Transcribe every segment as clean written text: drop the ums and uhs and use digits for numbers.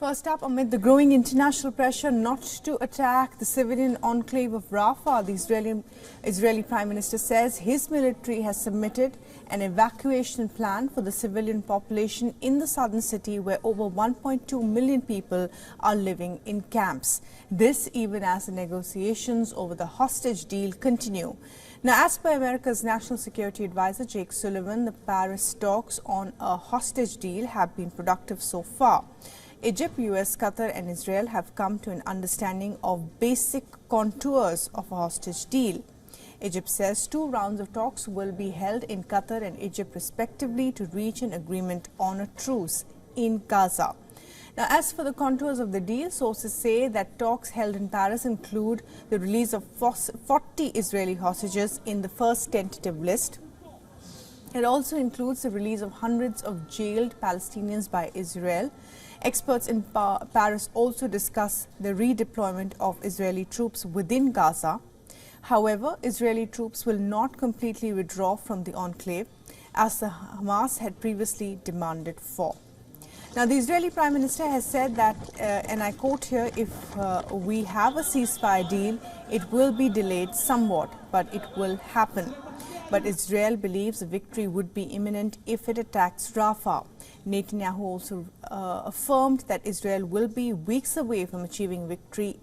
First up, amid the growing international pressure not to attack the civilian enclave of Rafah, the Israeli Prime Minister says his military has submitted an evacuation plan for the civilian population in the southern city, where over 1.2 million people are living in camps. This even as the negotiations over the hostage deal continue. Now, as per America's National Security Advisor Jake Sullivan, the Paris talks on a hostage deal have been productive so far. Egypt, US, Qatar and Israel have come to an understanding of basic contours of a hostage deal. Egypt says 2 rounds of talks will be held in Qatar and Egypt respectively to reach an agreement on a truce in Gaza. Now, as for the contours of the deal, sources say that talks held in Paris include the release of 40 Israeli hostages in the first tentative list. It also includes the release of hundreds of jailed Palestinians by Israel. Experts in Paris also discuss the redeployment of Israeli troops within Gaza. However, Israeli troops will not completely withdraw from the enclave, as the Hamas had previously demanded for. Now, the Israeli Prime Minister has said that, and I quote here, if we have a ceasefire deal, it will be delayed somewhat, but it will happen. But Israel believes a victory would be imminent if it attacks Rafah. Netanyahu also affirmed that Israel will be weeks away from achieving victory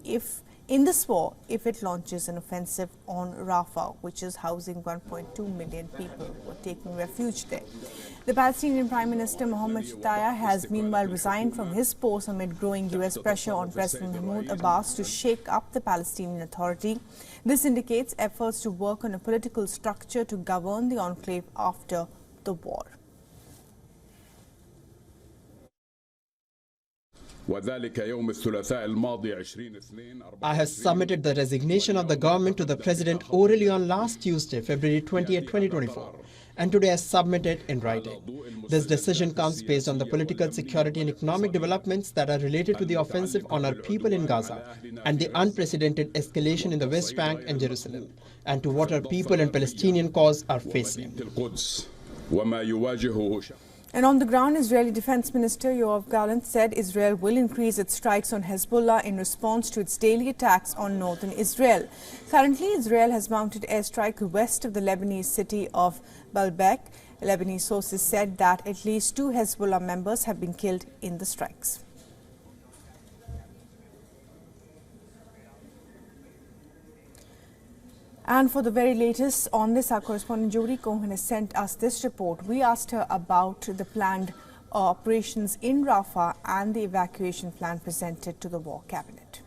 in this war if it launches an offensive on Rafah, which is housing 1.2 million people who are taking refuge there. The Palestinian Prime Minister Mohammed Shtayyeh has meanwhile resigned from his post amid growing US pressure on President Mahmoud Abbas to shake up the Palestinian Authority. This indicates efforts to work on a political structure to govern the enclave after the war. I have submitted the resignation of the government to the President orally on last Tuesday, February 20, 2024, and today I submit it in writing. This decision comes based on the political, security and economic developments that are related to the offensive on our people in Gaza and the unprecedented escalation in the West Bank and Jerusalem, and to what our people and Palestinian cause are facing. And on the ground, Israeli Defense Minister Yoav Gallant said Israel will increase its strikes on Hezbollah in response to its daily attacks on northern Israel. Currently, Israel has mounted airstrike west of the Lebanese city of Baalbek. Lebanese sources said that at least 2 Hezbollah members have been killed in the strikes. And for the very latest on this, our correspondent Jodi Cohen has sent us this report. We asked her about the planned operations in Rafah and the evacuation plan presented to the War Cabinet.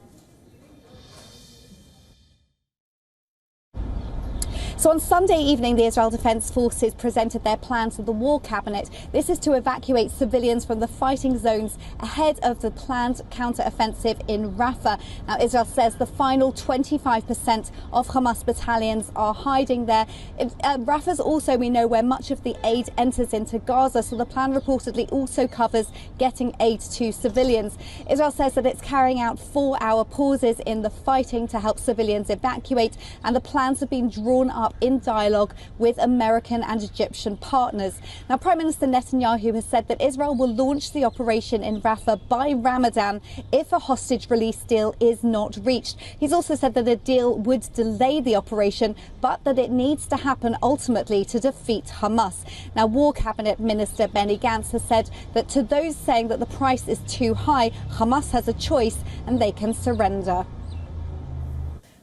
So on Sunday evening, the Israel Defense Forces presented their plan to the War Cabinet. This is to evacuate civilians from the fighting zones ahead of the planned counter-offensive in Rafah. Now, Israel says the final 25% of Hamas battalions are hiding there. Rafah's also, we know, where much of the aid enters into Gaza, so the plan reportedly also covers getting aid to civilians. Israel says that it's carrying out 4-hour pauses in the fighting to help civilians evacuate, and the plans have been drawn up in dialogue with American and Egyptian partners. Now, Prime Minister Netanyahu has said that Israel will launch the operation in Rafah by Ramadan if a hostage release deal is not reached. He's also said that a deal would delay the operation, but that it needs to happen ultimately to defeat Hamas. Now, War Cabinet Minister Benny Gantz has said that to those saying that the price is too high, Hamas has a choice and they can surrender.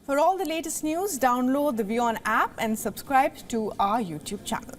For all the latest news, download the WION app and subscribe to our YouTube channel.